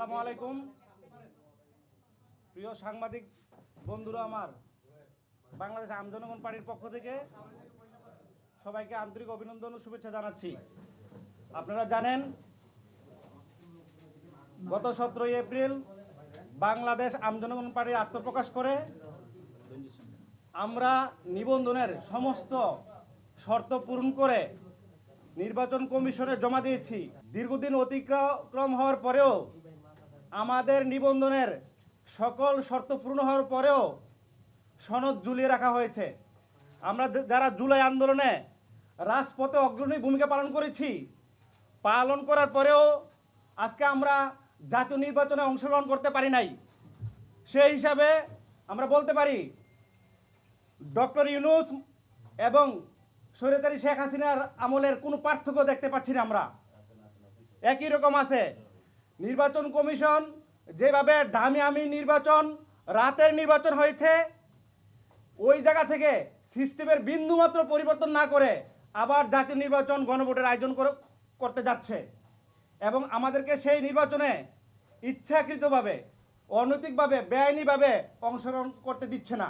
আসসালামু আলাইকুম। প্রিয় সাংবাদিক বন্ধুরা, আমার বাংলাদেশ আম জনগণ পার্টির পক্ষ থেকে সবাইকে আন্তরিক অভিনন্দন ও শুভেচ্ছা জানাচ্ছি। আপনারা জানেন, গত 17 এপ্রিল বাংলাদেশ আম জনগণ পার্টি আত্মপ্রকাশ করে আমরা নিবন্ধনের সমস্ত শর্ত পূরণ করে নির্বাচন কমিশনে জমা দিয়েছি। দীর্ঘদিন অতিক্রম হওয়ার পরেও আমাদের নিবন্ধনের সকল শর্ত পূর্ণ হওয়ার পরেও সনদ ঝুলিয়ে রাখা হয়েছে। আমরা যারা জুলাই আন্দোলনে রাজপথে অগ্রণী ভূমিকা পালন করার পরেও আজকে আমরা জাতীয় নির্বাচনে অংশগ্রহণ করতে পারি নাই। সেই হিসাবে আমরা বলতে পারি, ডক্টর ইউনূস এবং স্বৈরাচারী শেখ হাসিনার আমলের কোনো পার্থক্য দেখতে পাচ্ছি না। আমরা একই রকম আছে। নির্বাচন কমিশন যেভাবে ডামি নির্বাচন, রাতের নির্বাচন হয়েছে, ওই জায়গা থেকে সিস্টেমের বিন্দুমাত্র পরিবর্তন না করে আবার জাতীয় নির্বাচন গণভোটের আয়োজন করতে যাচ্ছে এবং আমাদেরকে সেই নির্বাচনে ইচ্ছাকৃতভাবে, অনৈতিকভাবে, বেআইনিভাবে অংশগ্রহণ করতে দিচ্ছে না।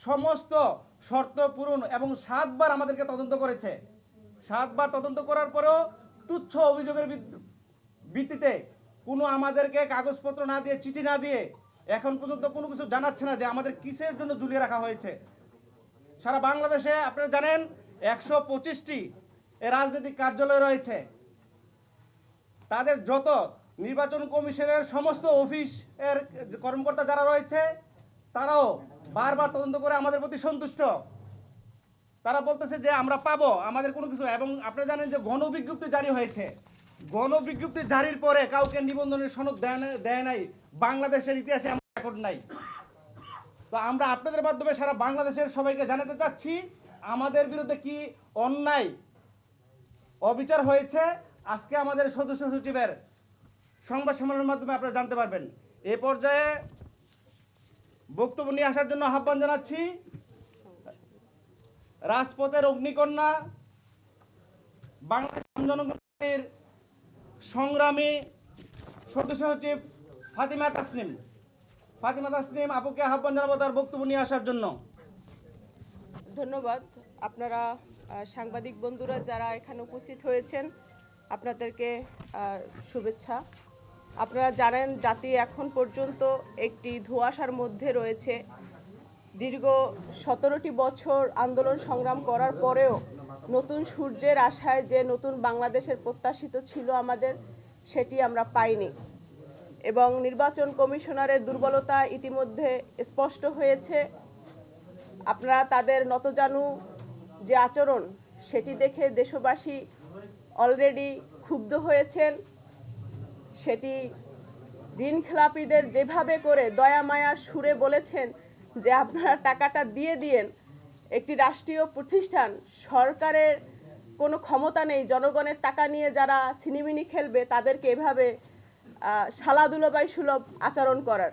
সমস্ত শর্ত পূরণ এবং 7 বার আমাদেরকে তদন্ত করেছে। 7 বার তদন্ত করার পরেও তুচ্ছ অভিযোগের ভিত্তিতে কোনো আমাদেরকে কাগজপত্র না দিয়ে, চিঠি না দিয়ে এখন পর্যন্ত কোনো কিছু জানাচ্ছে না যে আমাদের কিসের জন্য ঝুলিয়ে রাখা হয়েছে। সারা বাংলাদেশে আপনারা জানেন 125টি রাজনৈতিক কার্যালয় রয়েছে। তাদের যত নির্বাচন কমিশনের সমস্ত অফিসের কর্মকর্তা যারা রয়েছে, তারাও বারবার তদন্ত করে আমাদের প্রতি সন্তুষ্ট। তারা বলতেছে যে আমরা পাবো, আমাদের কোনো কিছু। এবং আপনারা জানেন যে গণবিজ্ঞপ্তি জারি হয়েছে। গণবিজ্ঞপ্তি জারির পরে কাউকে নিবন্ধনের সনদ দেয় নাই। বাংলাদেশের ইতিহাসে এমন রেকর্ড নাই। তো আমরা আপনাদের মাধ্যমে সারা বাংলাদেশের সবাইকে জানাতে চাচ্ছি, আমাদের বিরুদ্ধে কি অন্যায় অবিচার হয়েছে আজকে আমাদের সদস্য সচিবের সংবাদ সম্মেলনের মাধ্যমে আপনারা জানতে পারবেন। এ পর্যায়ে বক্তব্য নিয়ে আসার জন্য আহ্বান জানাচ্ছি রাজপথের অগ্নিকন্যা, বাংলাদেশ জনগণ পার্টির সংগ্রামী সদস্য সচিব ফাতিমা তাসনিম আপুকে আহ্বান জানাবো তার বক্তব্য নিয়ে আসার জন্য। ধন্যবাদ। আপনারা সাংবাদিক বন্ধুরা যারা এখানে উপস্থিত হয়েছেন, আপনাদেরকে শুভেচ্ছা। আপনারা জানেন, জাতি এখন পর্যন্ত একটি ধোঁয়াশার মধ্যে রয়েছে। দীর্ঘ 17টি বছর আন্দোলন সংগ্রাম করার পরেও নতুন সূর্যের আশায় যে নতুন বাংলাদেশের প্রত্যাশিত ছিল আমাদের, সেটি আমরা পাইনি। এবং নির্বাচন কমিশনারের দুর্বলতা ইতিমধ্যে স্পষ্ট হয়েছে। আপনারা তাদের নতজানু যে আচরণ, সেটি দেখে দেশবাসী অলরেডি ক্ষুব্ধ হয়েছেন। সেটি ঋণখেলাপিদের যেভাবে করে দয়া মায়ার সুরে বলেছেন যে আপনারা টাকাটা দিয়ে দিয়েন। একটি রাষ্ট্রীয় প্রতিষ্ঠান, সরকারের কোনো ক্ষমতা নেই জনগণের টাকা নিয়ে যারা সিনিমিনি খেলবে তাদেরকে এভাবে শালাদুলোবাই সুলভ আচরণ করার।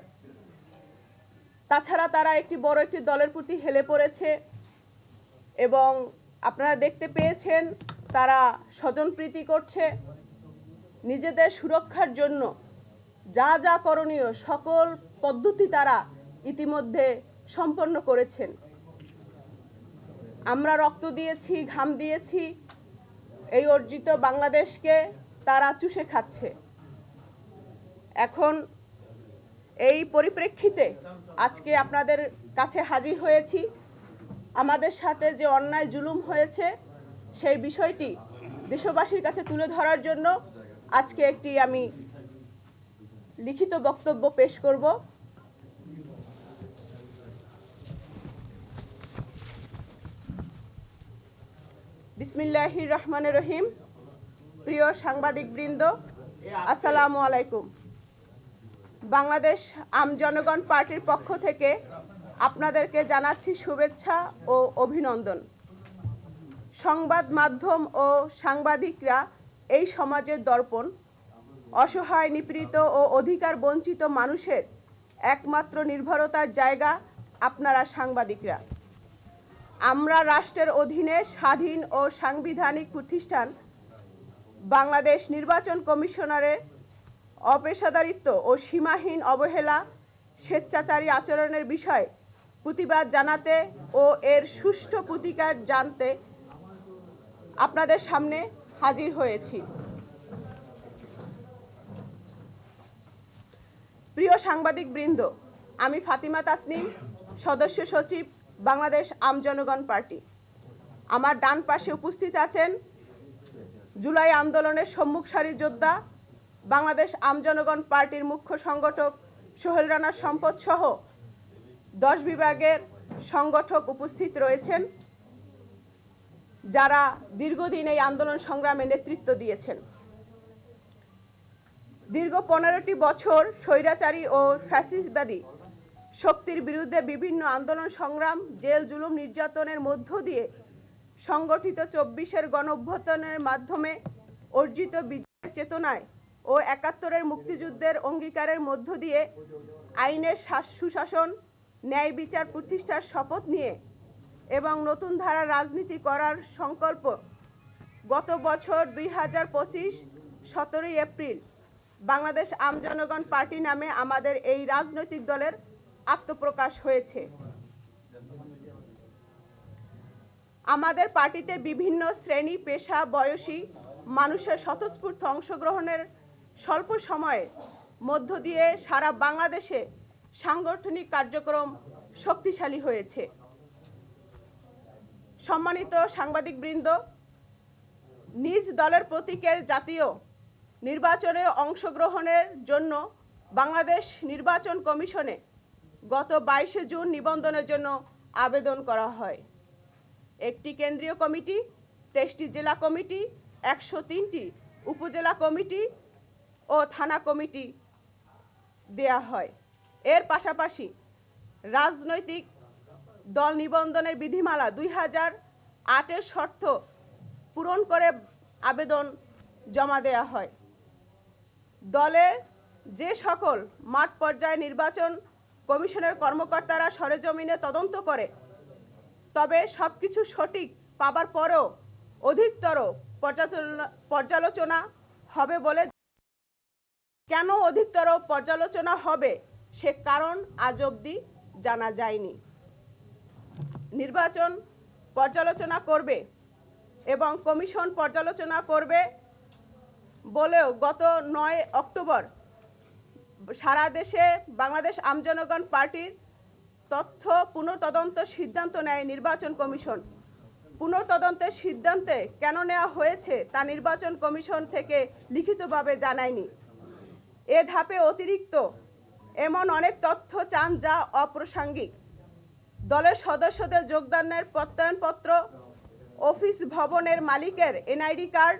তাছাড়া তারা একটি বড় একটি দলের প্রতি হেলে পড়েছে এবং আপনারা দেখতে পেয়েছেন তারা স্বজনপ্রীতি করছে। নিজেদের সুরক্ষার জন্য যা যা করণীয় সকল পদ্ধতি তারা ইতিমধ্যে সম্পন্ন করেছেন। আমরা রক্ত দিয়েছি, ঘাম দিয়েছি, এই অর্জিত বাংলাদেশকে তারা চুষে খাচ্ছে। এখন এই পরিপ্রেক্ষিতে আজকে আপনাদের কাছে হাজির হয়েছি। আমাদের সাথে যে অন্যায় জুলুম হয়েছে সেই বিষয়টি দেশবাসীর কাছে তুলে ধরার জন্য আজকে একটি আমি লিখিত বক্তব্য পেশ করব। বিসমিল্লাহির রহমানির রহিম। প্রিয় সাংবাদিকবৃন্দ, আসসালামু আলাইকুম। বাংলাদেশ আম জনগণ পার্টির পক্ষ থেকে আপনাদেরকে জানাচ্ছি শুভেচ্ছা ও অভিনন্দন। সংবাদ মাধ্যম ও সাংবাদিকরা এই সমাজের দর্পণ। অসহায়, নিপীড়িত ও অধিকার বঞ্চিত মানুষের একমাত্র নির্ভরতার জায়গা আপনারা সাংবাদিকরা। আমরা রাষ্ট্রের অধীনে স্বাধীন ও সাংবিধানিক প্রতিষ্ঠান বাংলাদেশ নির্বাচন কমিশনারের অপেশাদারিত্ব ও সীমাহীন অবহেলা স্বেচ্ছাচারী আচরণের বিষয়ে প্রতিবাদ জানাতে ও এর সুষ্ঠু প্রতিকার জানতে আপনাদের সামনে হাজির হয়েছি। প্রিয় সাংবাদিকবৃন্দ, আমি ফাতিমা তাসনিম, সদস্য সচিব, বাংলাদেশ আমজনগণ পার্টি। আমার ডান পাশে উপস্থিত আছেন জুলাই আন্দোলনের সম্মুখ সারির যোদ্ধা, বাংলাদেশ আমজনগণ পার্টির মুখ্য সংগঠক সোহেল রানা সম্পদ সহ 10 বিভাগের সংগঠক উপস্থিত রয়েছেন, যারা দীর্ঘদিন এই আন্দোলন সংগ্রামে নেতৃত্ব দিয়েছেন। দীর্ঘ 15টি বছর স্বৈরাচারী ও ফ্যাসিস্টবাদী শক্তির বিরুদ্ধে বিভিন্ন আন্দোলন সংগ্রাম, জেল জুলুম নির্যাতনের মধ্য দিয়ে সংগঠিত 24-এর গণঅভ্যুত্থানের মাধ্যমে অর্জিত বিজয়ের চেতনায় ও 71-এর মুক্তিযুদ্ধের অঙ্গীকারের মধ্য দিয়ে আইনের সুশাসন, ন্যায় বিচার প্রতিষ্ঠার শপথ নিয়ে এবং নতুন ধারার রাজনীতি করার সংকল্প গত বছর 2025 17ই এপ্রিল বাংলাদেশ আমজনগণ পার্টি নামে আমাদের এই রাজনৈতিক দলের আত্মপ্রকাশ হয়েছে। আমাদের পার্টিতে বিভিন্ন শ্রেণী, পেশা, বয়সী মানুষের স্বতঃস্ফূর্ত অংশগ্রহণের স্বল্প সময়ের মধ্য দিয়ে সারা বাংলাদেশে সাংগঠনিক কার্যক্রম শক্তিশালী হয়েছে। সম্মানিত সাংবাদিকবৃন্দ, নিজ দলের প্রতীকের জাতীয় নির্বাচনে অংশগ্রহণের জন্য বাংলাদেশ নির্বাচন কমিশনে গত 22শে জুন নিবন্ধনের জন্য আবেদন করা হয়। একটি কেন্দ্রীয় কমিটি, 23টি জেলা কমিটি, 103টি উপজেলা কমিটি ও থানা কমিটি দেয়া হয়। এর পাশাপাশি রাজনৈতিক দল নিবন্ধনের বিধিমালা 2008-এর শর্ত পূরণ করে আবেদন জমা দেয়া হয়। দলের যে সকল মাঠ পর্যায়ে নির্বাচন কমিশনের কর্মকর্তারা সরেজমিনে তদন্ত করে, তবে সবকিছু সঠিক পাবার পরেও অধিকতর পর্যালোচনা হবে বলে, কেন অধিকতর পর্যালোচনা হবে সে কারণ আজ অবধি জানা যায়নি। নির্বাচন পর্যালোচনা করবে এবং কমিশন পর্যালোচনা করবে বলেও গত 9 অক্টোবর সারা দেশে বাংলাদেশ আমজনগণ পার্টির তথ্য পুনঃতদন্ত সিদ্ধান্ত নেয় নির্বাচন কমিশন। পুনঃতদন্তের সিদ্ধান্তে কেন নেওয়া হয়েছে তা নির্বাচন কমিশন থেকে লিখিতভাবে জানায়নি। এ ধাপে অতিরিক্ত এমন অনেক তথ্য চান যা অপ্রাসঙ্গিক। দলের সদস্যদের যোগদানের প্রত্যয়নপত্র, অফিস ভবনের মালিকের এনআইডি কার্ড,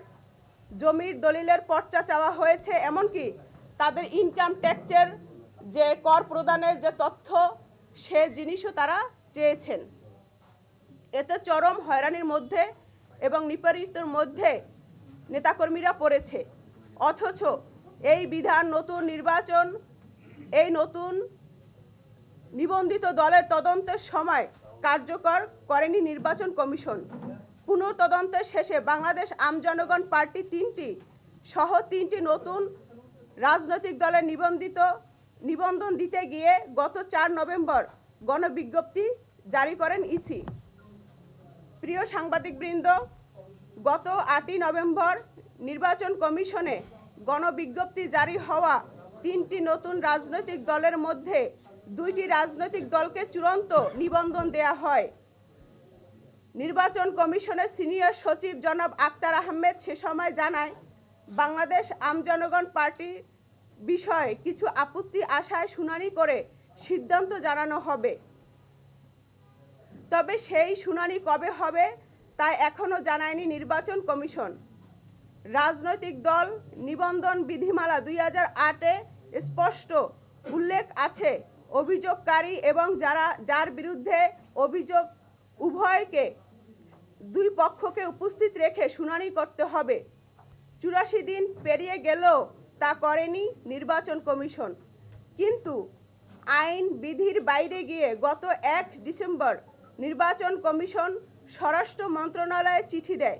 জমির দলিলের পর্চা চাওয়া হয়েছে, এমনকি তাদের ইনকাম ট্যাক্সের যে কর প্রদানের যে তথ্য সে জিনিসও তারা চেয়েছেন। এতে চরম হয়রানির মধ্যে এবং নিপীড়িতের মধ্যে নেতাকর্মীরা পড়েছে। অথচ এই বিধান নতুন নির্বাচন, এই নতুন নিবন্ধিত দলের তদন্তের সময় কার্যকর করেনি নির্বাচন কমিশন। পুনঃতদন্তের শেষে বাংলাদেশ আমজনগণ পার্টি 3টি নতুন রাজনৈতিক দলের নিবন্ধন দিতে গিয়ে গত 4 নভেম্বর গণবিজ্ঞপ্তি জারি করেন ইসি। প্রিয় সাংবাদিকবৃন্দ, গত 8ই নভেম্বর নির্বাচন কমিশনে গণবিজ্ঞপ্তি জারি হওয়া 3টি নতুন রাজনৈতিক দলের মধ্যে 2টি রাজনৈতিক দলকে চূড়ান্ত নিবন্ধন দেয়া হয়। নির্বাচন কমিশনের সিনিয়র সচিব জনাব আক্তার আহমেদ সে সময় জানায়, বাংলাদেশ আমজনগণ পার্টির বিষয়ে কিছু আপত্তি আসায় শুনানি করে সিদ্ধান্ত জানানো হবে। তবে সেই শুনানি কবে হবে তা এখনো জানায়নি নির্বাচন কমিশন। রাজনৈতিক দল নিবন্ধন বিধিমালা 2008-এ স্পষ্ট উল্লেখ আছে, অভিযোগকারী এবং যার বিরুদ্ধে অভিযোগ উভয়কে 2 পক্ষকে উপস্থিত রেখে শুনানি করতে হবে। 84 দিন পেরিয়ে গেলেও তা করেনি নির্বাচন কমিশন। কিন্তু আইন বিধির বাইরে গিয়ে গত 1 ডিসেম্বর নির্বাচন কমিশন স্বরাষ্ট্র মন্ত্রণালয়ে চিঠি দেয়।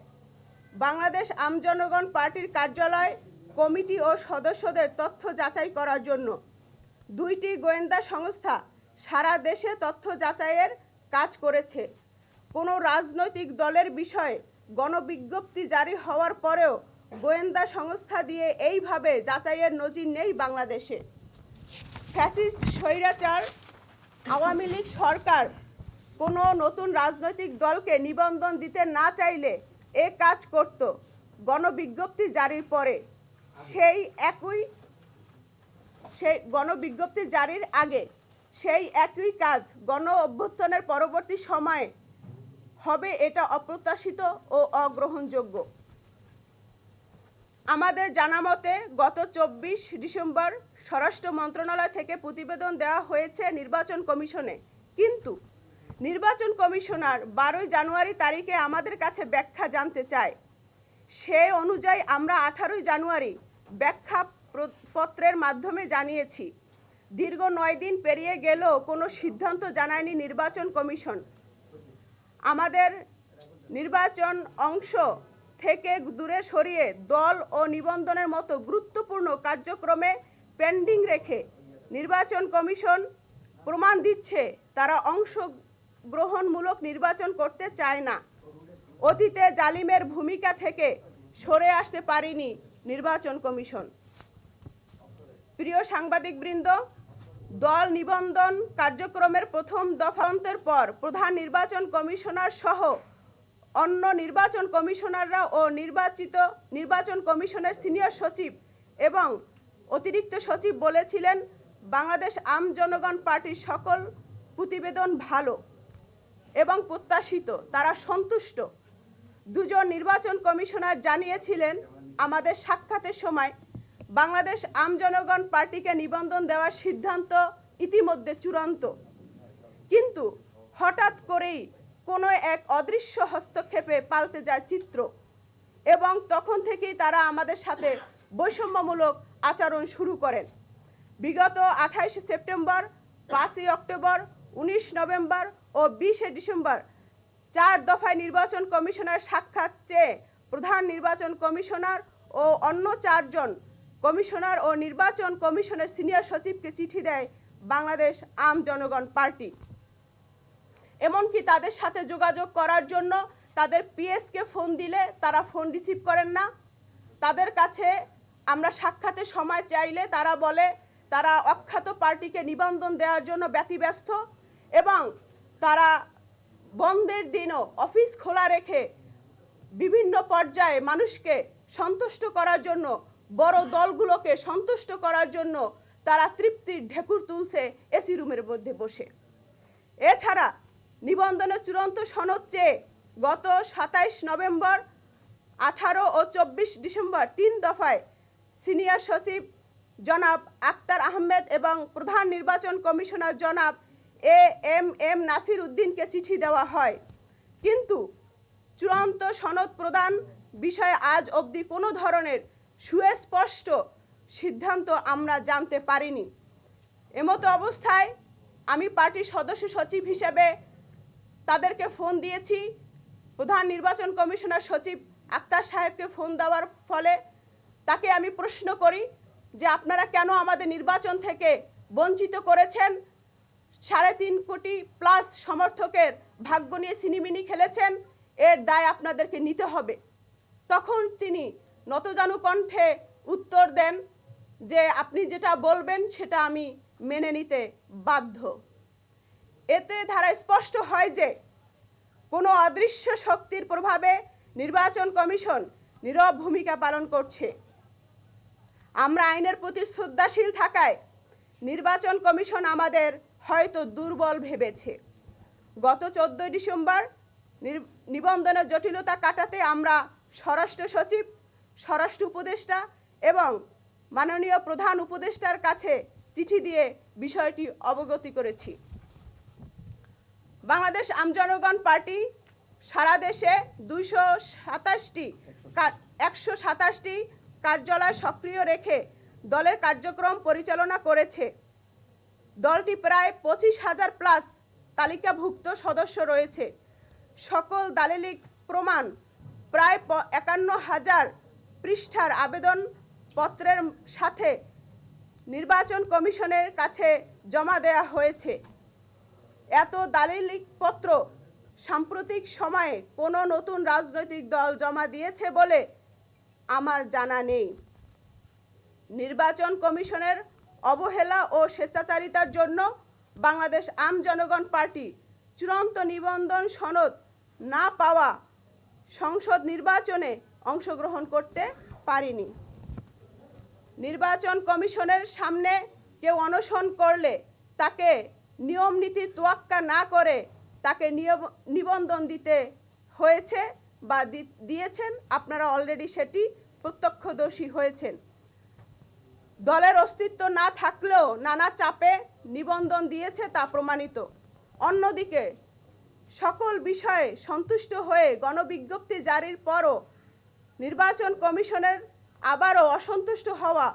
বাংলাদেশ আমজনগণ পার্টির কার্যালয় কমিটি ও সদস্যদের তথ্য যাচাই করার জন্য। 2টি গোয়েন্দা সংস্থা সারা দেশে তথ্য যাচাইয়ের কাজ করেছে। কোনো রাজনৈতিক দলের বিষয়ে গণবিজ্ঞপ্তি জারি হওয়ার পরেও গোয়েন্দা সংস্থা দিয়ে এইভাবে যাচাইয়ের নজির নেই বাংলাদেশে। ফ্যাসিস্ট স্বৈরাচার আওয়ামী লীগ সরকার কোনো নতুন রাজনৈতিক দলকে নিবন্ধন দিতে না চাইলে এ কাজ করত গণবিজ্ঞপ্তি জারির পরে। সেই গণবিজ্ঞপ্তি জারির আগে সেই একই কাজ গণ অভ্যুত্থানের পরবর্তী সময়ে হবে, এটা অপ্রত্যাশিত ও অগ্রহণযোগ্য। আমাদের জানামতে গত 24 ডিসেম্বর স্বরাষ্ট্র মন্ত্রণালয় থেকে প্রতিবেদন দেওয়া হয়েছে নির্বাচন কমিশনে, কিন্তু নির্বাচন কমিশনার 12 জানুয়ারি তারিখে আমাদের কাছে ব্যাখ্যা জানতে চায়। সে অনুযায়ী আমরা 18 জানুয়ারি ব্যাখ্যা পত্রের মাধ্যমে জানিয়েছি। দীর্ঘ 9 দিন পেরিয়ে গেলেও কোনো সিদ্ধান্ত জানায়নি নির্বাচন কমিশন। আমাদের নির্বাচন অংশ থেকে দূরে সরিয়ে দল ও নিবন্ধনের মতো গুরুত্বপূর্ণ কার্যক্রমে পেন্ডিং রেখে নির্বাচন কমিশন প্রমাণ দিচ্ছে তারা অংশগ্রহণমূলক নির্বাচন করতে চায় না। অতীতে জালিমের ভূমিকা থেকে সরে আসতে পারেনি নির্বাচন কমিশন। প্রিয় সাংবাদিকবৃন্দ, দল নিবন্ধন কার্যক্রমের প্রথম দফান্তের পর প্রধান নির্বাচন কমিশনার সহ অন্য নির্বাচন কমিশনাররা ও নির্বাচন কমিশনের সিনিয়র সচিব এবং অতিরিক্ত সচিব বলেছিলেন, বাংলাদেশ আম জনগণ পার্টির সকল প্রতিবেদন ভালো এবং প্রত্যাশিত, তারা সন্তুষ্ট। 2 জন নির্বাচন কমিশনার জানিয়েছিলেন আমাদের সাক্ষাতের সময় বাংলাদেশ আম জনগণ পার্টিকে নিবন্ধন দেওয়ার সিদ্ধান্ত ইতিমধ্যে চূড়ান্ত। কিন্তু হঠাৎ করেই কোনো এক অদৃশ্য হস্তক্ষেপে পাল্টে যায় চিত্র এবং তখন থেকেই তারা আমাদের সাথে বৈষম্যমূলক আচরণ শুরু করেন। বিগত 28 সেপ্টেম্বর, 5 অক্টোবর, 19 নভেম্বর ও 20 ডিসেম্বর 4 দফায় নির্বাচন কমিশনার সাক্ষাৎ চেয়ে প্রধান নির্বাচন কমিশনার ও অন্য 4 জন কমিশনার ও নির্বাচন কমিশনের সিনিয়র সচিবকে চিঠি দেয় বাংলাদেশ আম জনগণ পার্টি। এমনকি তাদের সাথে যোগাযোগ করার জন্য তাদের পিএসকে ফোন দিলে তারা ফোন রিসিভ করেন না। তাদের কাছে আমরা সাক্ষাতের সময় চাইলে তারা বলে তারা অখ্যাত পার্টিকে নিবন্ধন দেওয়ার জন্য ব্যতিব্যস্ত এবং তারা বন্ধের দিনও অফিস খোলা রেখে বিভিন্ন পর্যায়ে মানুষকে সন্তুষ্ট করার জন্য, বড় দলগুলোকে সন্তুষ্ট করার জন্য তারা তৃপ্তির ঢেকুর তুলছে এসি রুমের মধ্যে বসে। এছাড়া নিবন্ধনের চূড়ান্ত সনদ চেয়ে গত 27 নভেম্বর, 18 ও 24 ডিসেম্বর 3 দফায় সিনিয়র সচিব জনাব আক্তার আহমেদ এবং প্রধান নির্বাচন কমিশনার জনাব এম নাসির উদ্দিনকে চিঠি দেওয়া হয়, কিন্তু চূড়ান্ত সনদ প্রদান বিষয়ে আজ অবধি কোনো ধরনের সুস্পষ্ট সিদ্ধান্ত আমরা জানতে পারিনি। এমতো অবস্থায় আমি পার্টির সদস্য সচিব হিসেবে তাদেরকে ফোন দিয়েছি। প্রধান নির্বাচন কমিশনার সচিব আক্তার সাহেবকে ফোন দেওয়ার ফলে তাকে আমি প্রশ্ন করি যে আপনারা কেন আমাদের নির্বাচন থেকে বঞ্চিত করেছেন? 3.5 কোটি প্লাস সমর্থকের ভাগ্য নিয়ে সিনিমিনি খেলেছেন, এর দায় আপনাদেরকে নিতে হবে। তখন তিনি নতজানু কণ্ঠে উত্তর দেন যে আপনি যেটা বলবেন সেটা আমি মেনে নিতে বাধ্য। এতে ধারা স্পষ্ট হয় যে কোনো অদৃশ্য শক্তির প্রভাবে নির্বাচন কমিশন নীরব ভূমিকা পালন করছে। আমরা আইনের প্রতি শ্রদ্ধাশীল থাকায় নির্বাচন কমিশন আমাদের হয়তো দুর্বল ভেবেছে। গত 14 ডিসেম্বর নিবন্ধনের জটিলতা কাটাতে আমরা স্বরাষ্ট্র সচিব, স্বরাষ্ট্র উপদেষ্টা এবং মাননীয় প্রধান উপদেষ্টার কাছে চিঠি দিয়ে বিষয়টি অবগতি করেছি। বাংলাদেশ আম জনগণ পার্টি সারা দেশে 127টি কার্যালয় সক্রিয় রেখে দলের কার্যক্রম পরিচালনা করেছে। দলটি প্রায় 25,000 প্লাস তালিকাভুক্ত সদস্য রয়েছে। সকল দালিলিক প্রমাণ, প্রায় 51,000 পৃষ্ঠার আবেদন পত্রের সাথে নির্বাচন কমিশনের কাছে জমা দেওয়া হয়েছে। এত দালিলিক পত্র সাম্প্রতিক সময়ে কোনো নতুন রাজনৈতিক দল জমা দিয়েছে বলে আমার জানা নেই। নির্বাচন কমিশনের অবহেলা ও স্বেচ্ছাচারিতার জন্য বাংলাদেশ আম জনগণ পার্টি চূড়ান্ত নিবন্ধন সনদ না পাওয়া সংসদ নির্বাচনে অংশগ্রহণ করতে পারেনি। নির্বাচন কমিশনের সামনে কেউ অনশন করলে তাকে নিয়ম নীতি তোয়াক্কা না করে তাকে নিবন্ধন দিতে হয়েছে বা দিয়েছেন। আপনারা অলরেডি সেটি প্রত্যক্ষদর্শী হয়েছেন। দলের অস্তিত্ব না থাকলেও নানা চাপে নিবন্ধন দিয়েছে তা প্রমাণিত। অন্যদিকে সকল বিষয়ে সন্তুষ্ট হয়ে গণবিজ্ঞপ্তি জারির পরও নির্বাচন কমিশনের আবারও অসন্তুষ্ট হওয়া,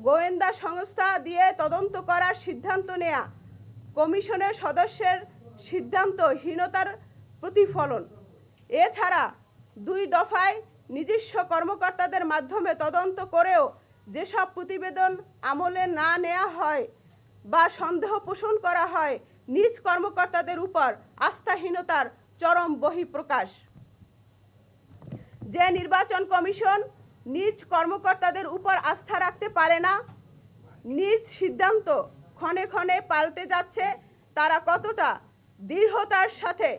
গোয়েন্দা সংস্থা দিয়ে তদন্ত করার সিদ্ধান্ত নেয়া কমিশনের সদস্যের সিদ্ধান্তহীনতার প্রতিফলন। এছাড়া 2 দফায় নিজস্ব কর্মকর্তাদের মাধ্যমে তদন্ত করেও যেসব প্রতিবেদন আমলে না নেওয়া হয় বা সন্দেহ পোষণ করা হয়, নিজ কর্মকর্তাদের উপর আস্থাহীনতার চরম বহিঃপ্রকাশ। যে নির্বাচন কমিশন নিজ কর্মকর্তাদের উপর আস্থা রাখতে পারে না, নিজ সিদ্ধান্ত ক্ষণে ক্ষণে পাল্টে যাচ্ছে, তারা কতটা দৃঢ়তার সাথে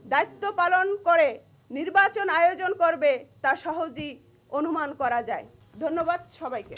দায়িত্ব পালন করে নির্বাচন আয়োজন করবে তা সহজেই অনুমান করা যায়। ধন্যবাদ সবাইকে।